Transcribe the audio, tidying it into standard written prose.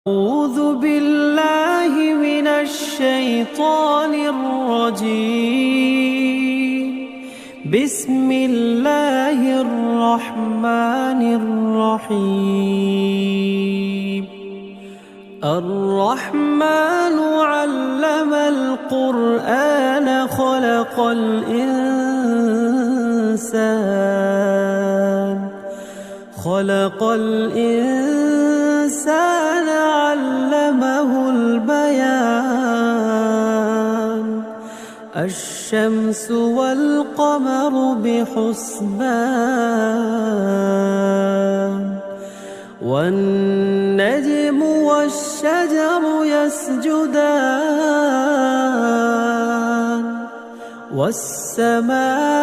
أعوذ بالله من الشيطان الرجيم. بسم الله الرحمن الرحيم. الرحمن علم القرآن خلق الإنسان علمه البيان. الشمس والقمر بحسبان والنجم والشجر يسجدان والسماء